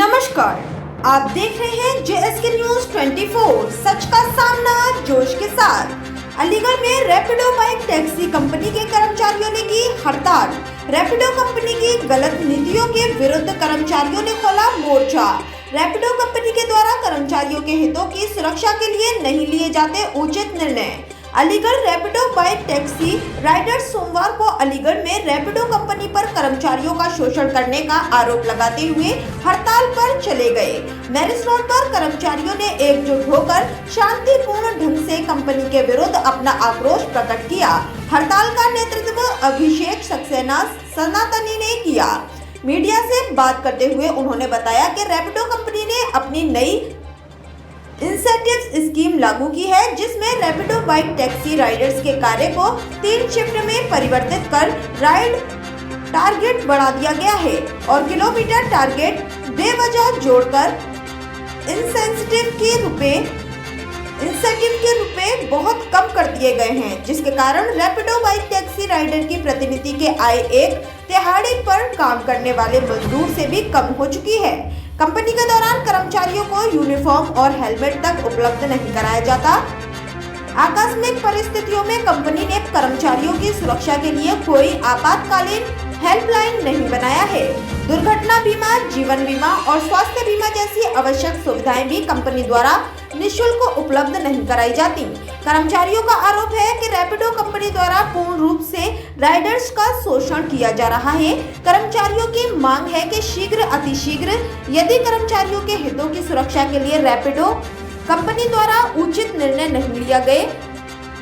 नमस्कार, आप देख रहे हैं JSK न्यूज 24, सच का सामना जोश के साथ। अलीगढ़ में रैपिडो बाइक टैक्सी कंपनी के कर्मचारियों ने की हड़ताल। रैपिडो कंपनी की गलत नीतियों के विरुद्ध कर्मचारियों ने खोला मोर्चा। रैपिडो कंपनी के द्वारा कर्मचारियों के हितों की सुरक्षा के लिए नहीं लिए जाते उचित निर्णय। Aligarh Rapido bike taxi Riders सोमवार को अलीगढ़ में रैपिडो कंपनी पर कर्मचारियों का शोषण करने का आरोप लगाते हुए हड़ताल पर चले गए। मैरिज रोड पर कर्मचारियों ने एकजुट होकर शांतिपूर्ण ढंग से कंपनी के विरुद्ध अपना आक्रोश प्रकट किया। हड़ताल का नेतृत्व अभिषेक सक्सेना सनातनी ने किया। मीडिया से बात करते हुए उन्होंने बताया कि रैपिडो कंपनी ने अपनी नई इंसेंटिव स्कीम लागू की है, जिसमें रैपिडो बाइक टैक्सी राइडर्स के कार्य को 3 शिफ्ट में परिवर्तित कर राइड टारगेट बढ़ा दिया गया है और किलोमीटर टारगेट बेवजह जोड़कर इंसेंटिव के रुपए बहुत कम कर दिए गए हैं, जिसके कारण रैपिडो बाइक टैक्सी राइडर की प्रतिनिधि के आय एक दिहाड़ी पर काम करने वाले मजदूर से भी कम हो चुकी है। कंपनी के दौरान कर्मचारियों को यूनिफॉर्म और हेलमेट तक उपलब्ध नहीं कराया जाता। आकस्मिक परिस्थितियों में कंपनी ने कर्मचारियों की सुरक्षा के लिए कोई आपातकालीन हेल्पलाइन नहीं बनाया है। दुर्घटना बीमा, जीवन बीमा और स्वास्थ्य बीमा जैसी आवश्यक सुविधाएं भी कंपनी द्वारा निःशुल्क उपलब्ध नहीं कराई जाती। कर्मचारियों का आरोप है कि रैपिडो कंपनी द्वारा पूर्ण रूप से राइडर्स का शोषण किया जा रहा है। कर्मचारियों की मांग है कि शीघ्र अतिशीघ्र यदि कर्मचारियों के हितों की सुरक्षा के लिए रैपिडो कंपनी द्वारा उचित निर्णय नहीं लिया गए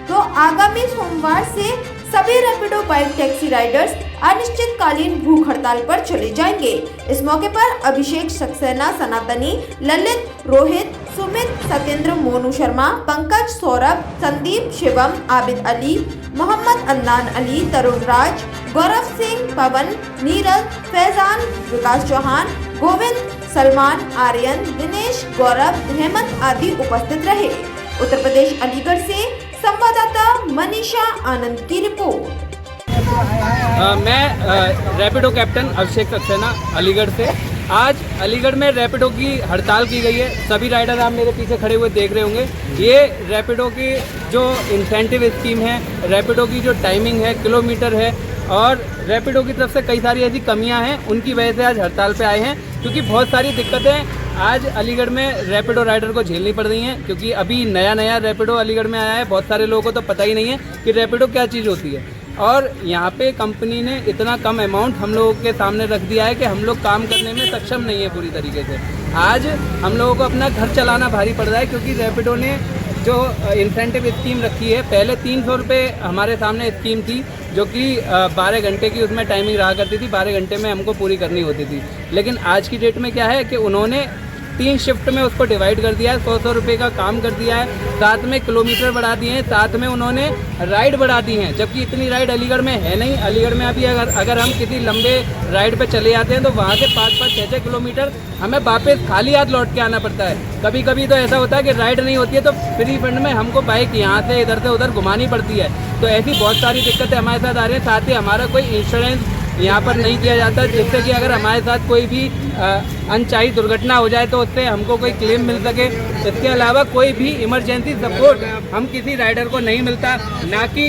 तो आगामी सोमवार से सभी रैपिडो बाइक टैक्सी राइडर्स अनिश्चितकालीन भूख हड़ताल पर चले जाएंगे। इस मौके पर अभिषेक सक्सेना सनातनी, ललित, रोहित, सुमित, सत्येंद्र, मोनू शर्मा, पंकज, सौरभ, संदीप, शिवम, आबिद अली, मोहम्मद अदनान अली, तरुण राज, गौरव सिंह, पवन, नीरज, फैजान, विकास चौहान, गोविंद, सलमान, आर्यन, दिनेश, गौरव, हेमंत आदि उपस्थित रहे। उत्तर प्रदेश अलीगढ़ से संवाददाता मनीषा आनंद की रिपोर्ट। मैं रैपिडो कैप्टन अभिषेक सक्सेना अलीगढ़ से। आज अलीगढ़ में रैपिडो की हड़ताल की गई है। सभी राइडर आप मेरे पीछे खड़े हुए देख रहे होंगे। ये रैपिडो की जो इंसेंटिव स्कीम है, रैपिडो की जो टाइमिंग है, किलोमीटर है और रैपिडो की तरफ से कई सारी ऐसी कमियां हैं, उनकी वजह से आज हड़ताल पे आए हैं। क्योंकि बहुत सारी दिक्कतें आज अलीगढ़ में रैपिडो राइडर को झेलनी पड़ रही हैं। क्योंकि अभी नया रैपिडो अलीगढ़ में आया है। बहुत सारे लोगों को तो पता ही नहीं है कि रैपिडो क्या चीज़ होती है। और यहाँ पे कंपनी ने इतना कम अमाउंट हम लोगों के सामने रख दिया है कि हम लोग काम करने में सक्षम नहीं है पूरी तरीके से। आज हम लोगों को अपना घर चलाना भारी पड़ रहा है, क्योंकि रैपिडो ने जो इंसेंटिव स्कीम रखी है, पहले 300 रुपये हमारे सामने स्कीम थी, जो कि 12 घंटे की उसमें टाइमिंग रहा करती थी। 12 घंटे में हमको पूरी करनी होती थी। लेकिन आज की डेट में क्या है कि उन्होंने 3 शिफ्ट में उसको डिवाइड कर दिया है। 100 रुपये का काम कर दिया है। साथ में किलोमीटर बढ़ा दिए हैं, साथ में उन्होंने राइड बढ़ा दी हैं, जबकि इतनी राइड अलीगढ़ में है नहीं। अलीगढ़ में अभी अगर हम किसी लंबे राइड पे चले जाते हैं तो वहाँ से 5-5, 6-6 किलोमीटर हमें वापस खाली हाथ लौट के आना पड़ता है। कभी कभी तो ऐसा होता है कि राइड नहीं होती है तो फ्री फंड में हमको बाइक यहाँ से इधर से उधर घुमानी पड़ती है। तो ऐसी बहुत सारी दिक्कतें हमारे साथ आ रही हैं। साथ ही हमारा कोई इंश्योरेंस यहाँ पर नहीं किया जाता, जिससे कि अगर हमारे साथ कोई भी अनचाही दुर्घटना हो जाए तो उससे हमको कोई क्लेम मिल सके। इसके अलावा कोई भी इमरजेंसी सपोर्ट हम किसी राइडर को नहीं मिलता। ना कि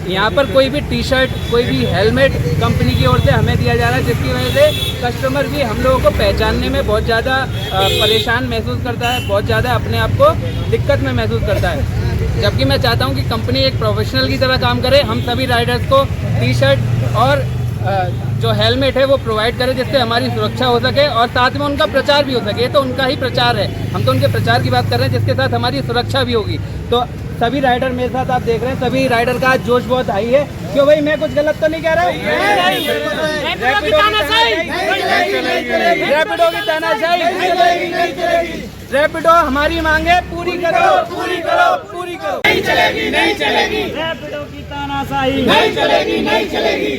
यहाँ पर कोई भी टी-शर्ट, कोई भी हेलमेट कंपनी की ओर से हमें दिया जा रहा है, जिसकी वजह से कस्टमर भी हम लोगों को पहचानने में बहुत ज़्यादा परेशान महसूस करता है, बहुत ज़्यादा अपने आप को दिक्कत में महसूस करता है। जबकि मैं चाहता हूँ कि कंपनी एक प्रोफेशनल की तरह काम करे। हम सभी राइडर्स को टी-शर्ट और जो हेलमेट है वो प्रोवाइड करें, जिससे हमारी सुरक्षा हो सके और साथ में उनका प्रचार भी हो सके। तो उनका ही प्रचार है, हम तो उनके प्रचार की बात कर रहे हैं, जिसके साथ हमारी सुरक्षा भी होगी। तो सभी राइडर मेरे साथ आप देख रहे हैं, सभी राइडर का आज जोश बहुत हाई है। क्यों भाई, मैं कुछ गलत तो नहीं कह रहा हूँ? रैपिडो की तानाशाही, रैपिडो हमारी मांगे पूरी करो, पूरी करो, पूरी करो। नहीं चलेगी, नहीं चलेगी रैपिडो की तानाशाही, नहीं चलेगी, नहीं चलेगी।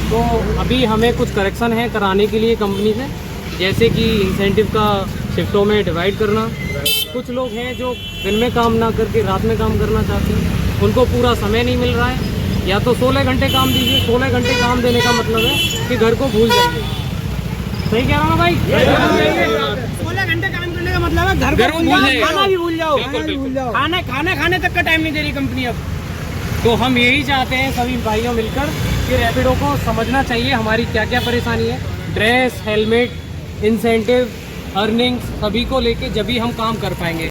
तो अभी हमें कुछ करेक्शन है कराने के लिए कंपनी से, जैसे कि इंसेंटिव का शिफ्टों में डिवाइड करना। कुछ लोग हैं जो दिन में काम ना करके रात में काम करना चाहते हैं, उनको पूरा समय नहीं मिल रहा है। या तो 16 घंटे काम दीजिए। 16 घंटे काम देने का मतलब है कि घर को भूल जाइए। सही कह रहा हूँ ना भाई? 16 घंटे काम करने का मतलब है घर को भूल जाओ, खाना भी भूल जाओ, खाना खाने तक का टाइम नहीं दे रही कंपनी अब। तो हम यही चाहते हैं सभी भाइयों मिलकर कि रैपिडो को समझना चाहिए हमारी क्या क्या परेशानी है। ड्रेस, हेलमेट, इंसेंटिव, अर्निंग्स सभी को लेके जब भी हम काम कर पाएंगे।